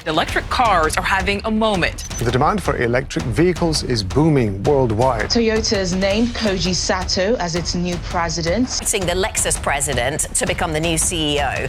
Electric cars are having a moment. The demand for electric vehicles is booming worldwide. Toyota has named Koji Sato as its new president. Seeing the Lexus president to become the new CEO.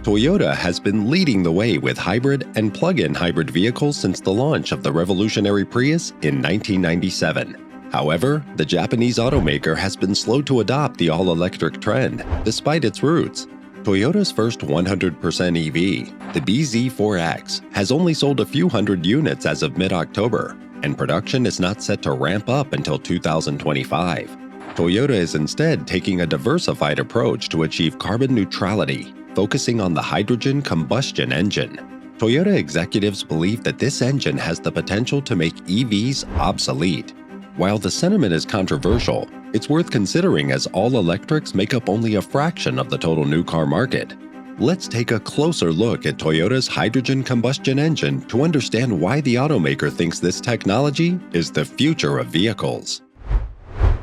Toyota has been leading the way with hybrid and plug-in hybrid vehicles since the launch of the revolutionary Prius in 1997. However, the Japanese automaker has been slow to adopt the all-electric trend, despite its roots. Toyota's first 100% EV, the bZ4X, has only sold a few hundred units as of mid-October, and production is not set to ramp up until 2025. Toyota is instead taking a diversified approach to achieve carbon neutrality, focusing on the hydrogen combustion engine. Toyota executives believe that this engine has the potential to make EVs obsolete. While the sentiment is controversial, it's worth considering as all electrics make up only a fraction of the total new car market. Let's take a closer look at Toyota's hydrogen combustion engine to understand why the automaker thinks this technology is the future of vehicles.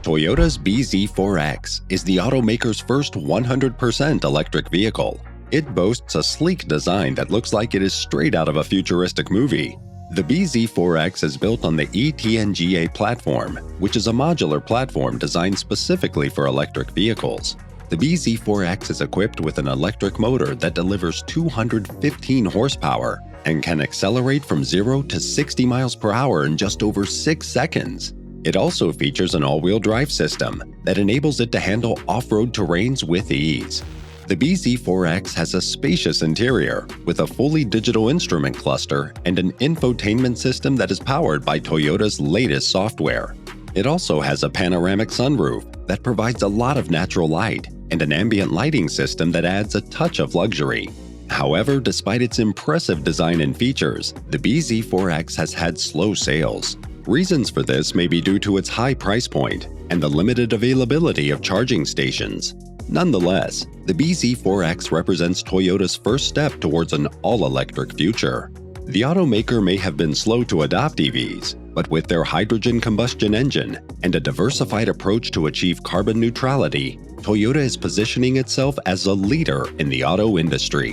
Toyota's bZ4X is the automaker's first 100% electric vehicle. It boasts a sleek design that looks like it is straight out of a futuristic movie. The bZ4X is built on the ETNGA platform, which is a modular platform designed specifically for electric vehicles. The bZ4X is equipped with an electric motor that delivers 215 horsepower and can accelerate from 0 to 60 miles per hour in just over 6 seconds. It also features an all-wheel drive system that enables it to handle off-road terrains with ease. The bZ4X has a spacious interior with a fully digital instrument cluster and an infotainment system that is powered by Toyota's latest software. It also has a panoramic sunroof that provides a lot of natural light and an ambient lighting system that adds a touch of luxury. However, despite its impressive design and features, the bZ4X has had slow sales. Reasons for this may be due to its high price point and the limited availability of charging stations. Nonetheless, the bZ4X represents Toyota's first step towards an all-electric future. The automaker may have been slow to adopt EVs, but with their hydrogen combustion engine and a diversified approach to achieve carbon neutrality, Toyota is positioning itself as a leader in the auto industry.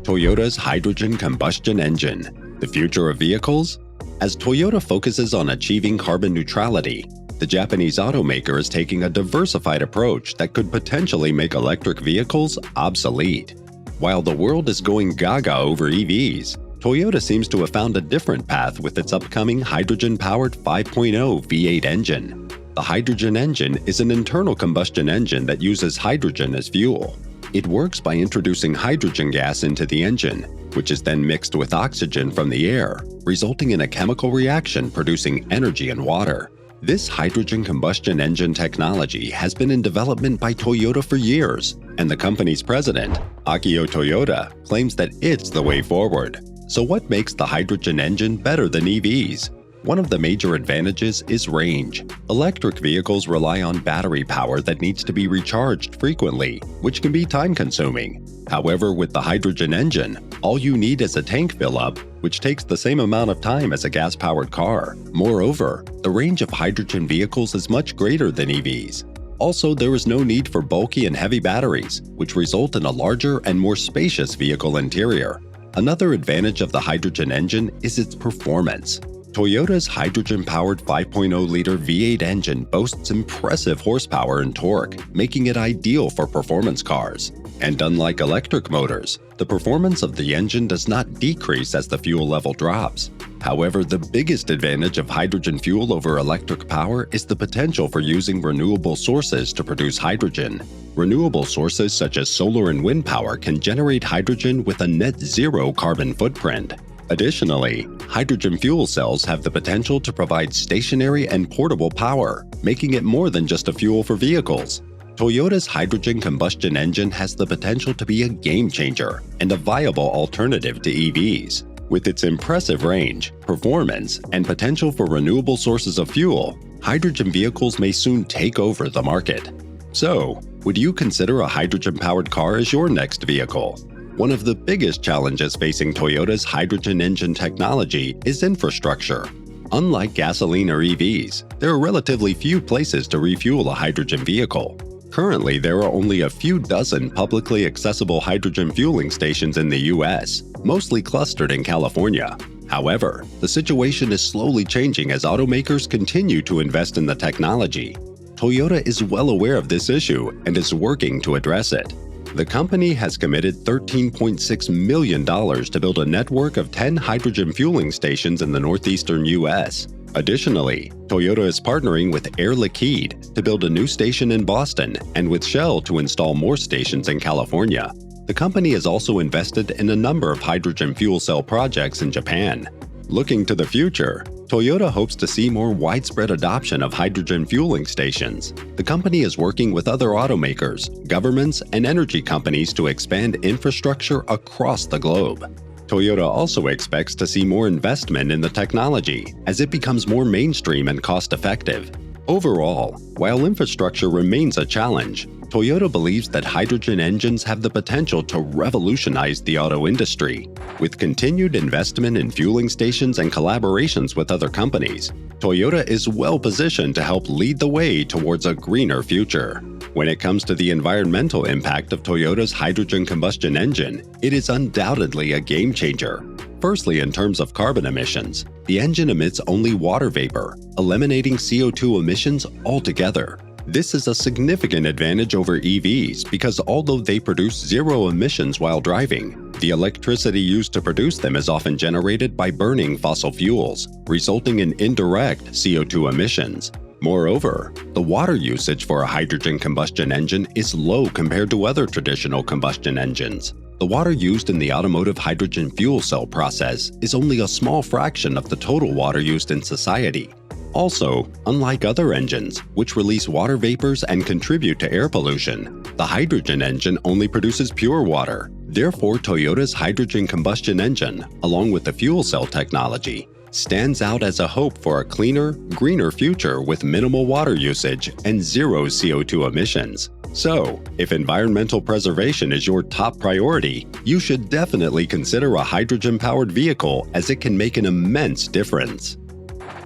Toyota's hydrogen combustion engine, the future of vehicles? As Toyota focuses on achieving carbon neutrality, the Japanese automaker is taking a diversified approach that could potentially make electric vehicles obsolete. While the world is going gaga over EVs, Toyota seems to have found a different path with its upcoming hydrogen-powered 5.0 V8 engine. The hydrogen engine is an internal combustion engine that uses hydrogen as fuel. It works by introducing hydrogen gas into the engine, which is then mixed with oxygen from the air, resulting in a chemical reaction producing energy and water. This hydrogen combustion engine technology has been in development by Toyota for years, and the company's president, Akio Toyoda, claims that it's the way forward. So what makes the hydrogen engine better than EVs? One of the major advantages is range. Electric vehicles rely on battery power that needs to be recharged frequently, which can be time-consuming. However, with the hydrogen engine, all you need is a tank fill-up, which takes the same amount of time as a gas-powered car. Moreover, the range of hydrogen vehicles is much greater than EVs. Also, there is no need for bulky and heavy batteries, which result in a larger and more spacious vehicle interior. Another advantage of the hydrogen engine is its performance. Toyota's hydrogen-powered 5.0-liter V8 engine boasts impressive horsepower and torque, making it ideal for performance cars. And unlike electric motors, the performance of the engine does not decrease as the fuel level drops. However, the biggest advantage of hydrogen fuel over electric power is the potential for using renewable sources to produce hydrogen. Renewable sources such as solar and wind power can generate hydrogen with a net zero carbon footprint. Additionally, hydrogen fuel cells have the potential to provide stationary and portable power, making it more than just a fuel for vehicles. Toyota's hydrogen combustion engine has the potential to be a game-changer and a viable alternative to EVs. With its impressive range, performance, and potential for renewable sources of fuel, hydrogen vehicles may soon take over the market. So, would you consider a hydrogen-powered car as your next vehicle? One of the biggest challenges facing Toyota's hydrogen engine technology is infrastructure. Unlike gasoline or EVs, there are relatively few places to refuel a hydrogen vehicle. Currently, there are only a few dozen publicly accessible hydrogen fueling stations in the US, mostly clustered in California. However, the situation is slowly changing as automakers continue to invest in the technology. Toyota is well aware of this issue and is working to address it. The company has committed $13.6 million to build a network of 10 hydrogen fueling stations in the northeastern US. Additionally, Toyota is partnering with Air Liquide to build a new station in Boston and with Shell to install more stations in California. The company has also invested in a number of hydrogen fuel cell projects in Japan. Looking to the future, Toyota hopes to see more widespread adoption of hydrogen fueling stations. The company is working with other automakers, governments, and energy companies to expand infrastructure across the globe. Toyota also expects to see more investment in the technology as it becomes more mainstream and cost-effective. Overall, while infrastructure remains a challenge, Toyota believes that hydrogen engines have the potential to revolutionize the auto industry. With continued investment in fueling stations and collaborations with other companies, Toyota is well positioned to help lead the way towards a greener future. When it comes to the environmental impact of Toyota's hydrogen combustion engine, it is undoubtedly a game changer. Firstly, in terms of carbon emissions, the engine emits only water vapor, eliminating CO2 emissions altogether. This is a significant advantage over EVs because although they produce zero emissions while driving, the electricity used to produce them is often generated by burning fossil fuels, resulting in indirect CO2 emissions. Moreover, the water usage for a hydrogen combustion engine is low compared to other traditional combustion engines. The water used in the automotive hydrogen fuel cell process is only a small fraction of the total water used in society. Also, unlike other engines, which release water vapors and contribute to air pollution, the hydrogen engine only produces pure water. Therefore, Toyota's hydrogen combustion engine, along with the fuel cell technology, stands out as a hope for a cleaner, greener future with minimal water usage and zero CO2 emissions. So, if environmental preservation is your top priority, you should definitely consider a hydrogen-powered vehicle as it can make an immense difference.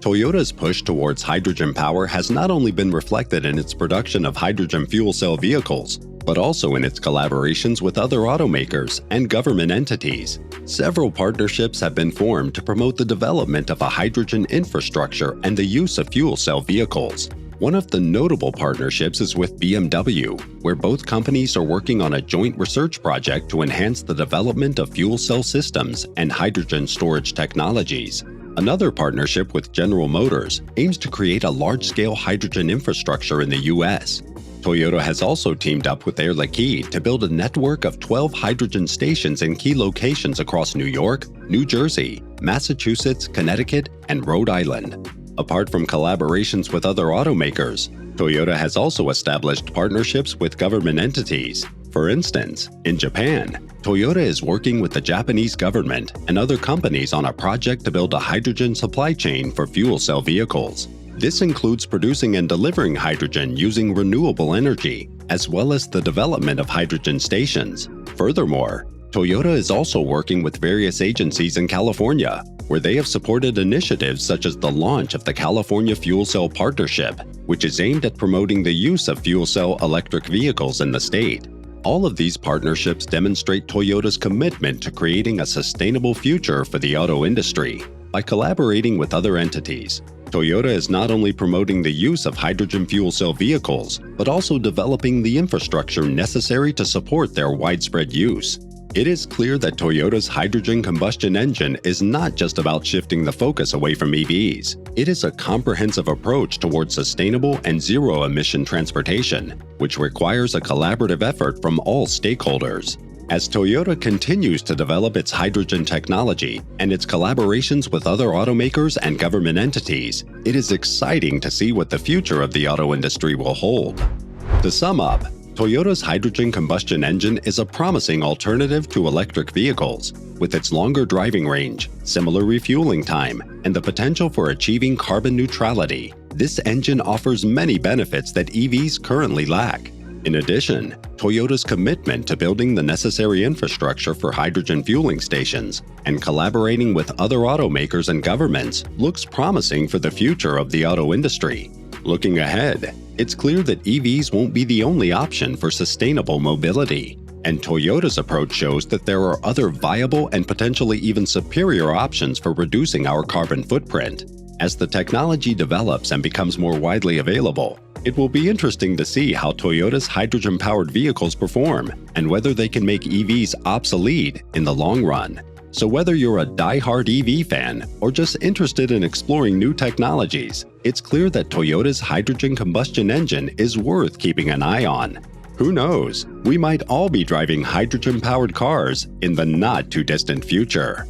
Toyota's push towards hydrogen power has not only been reflected in its production of hydrogen fuel cell vehicles, but also in its collaborations with other automakers and government entities. Several partnerships have been formed to promote the development of a hydrogen infrastructure and the use of fuel cell vehicles. One of the notable partnerships is with BMW, where both companies are working on a joint research project to enhance the development of fuel cell systems and hydrogen storage technologies. Another partnership with General Motors aims to create a large-scale hydrogen infrastructure in the US. Toyota has also teamed up with Air Liquide to build a network of 12 hydrogen stations in key locations across New York, New Jersey, Massachusetts, Connecticut, and Rhode Island. Apart from collaborations with other automakers, Toyota has also established partnerships with government entities. For instance, in Japan, Toyota is working with the Japanese government and other companies on a project to build a hydrogen supply chain for fuel cell vehicles. This includes producing and delivering hydrogen using renewable energy, as well as the development of hydrogen stations. Furthermore, Toyota is also working with various agencies in California, where they have supported initiatives such as the launch of the California Fuel Cell Partnership, which is aimed at promoting the use of fuel cell electric vehicles in the state. All of these partnerships demonstrate Toyota's commitment to creating a sustainable future for the auto industry. By collaborating with other entities, Toyota is not only promoting the use of hydrogen fuel cell vehicles, but also developing the infrastructure necessary to support their widespread use. It is clear that Toyota's hydrogen combustion engine is not just about shifting the focus away from EVs. It is a comprehensive approach towards sustainable and zero-emission transportation, which requires a collaborative effort from all stakeholders. As Toyota continues to develop its hydrogen technology and its collaborations with other automakers and government entities, it is exciting to see what the future of the auto industry will hold. To sum up, Toyota's hydrogen combustion engine is a promising alternative to electric vehicles. With its longer driving range, similar refueling time, and the potential for achieving carbon neutrality, this engine offers many benefits that EVs currently lack. In addition, Toyota's commitment to building the necessary infrastructure for hydrogen fueling stations and collaborating with other automakers and governments looks promising for the future of the auto industry. Looking ahead, it's clear that EVs won't be the only option for sustainable mobility, and Toyota's approach shows that there are other viable and potentially even superior options for reducing our carbon footprint. As the technology develops and becomes more widely available, it will be interesting to see how Toyota's hydrogen-powered vehicles perform and whether they can make EVs obsolete in the long run. So whether you're a die-hard EV fan or just interested in exploring new technologies, it's clear that Toyota's hydrogen combustion engine is worth keeping an eye on. Who knows, we might all be driving hydrogen-powered cars in the not-too-distant future.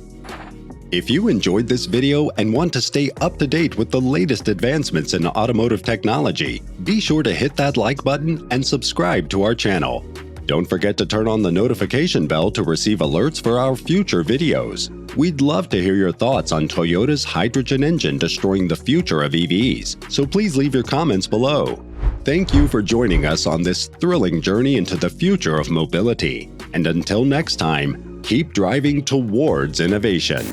If you enjoyed this video and want to stay up to date with the latest advancements in automotive technology, be sure to hit that like button and subscribe to our channel. Don't forget to turn on the notification bell to receive alerts for our future videos. We'd love to hear your thoughts on Toyota's hydrogen engine destroying the future of EVs, so please leave your comments below. Thank you for joining us on this thrilling journey into the future of mobility. And until next time, keep driving towards innovation.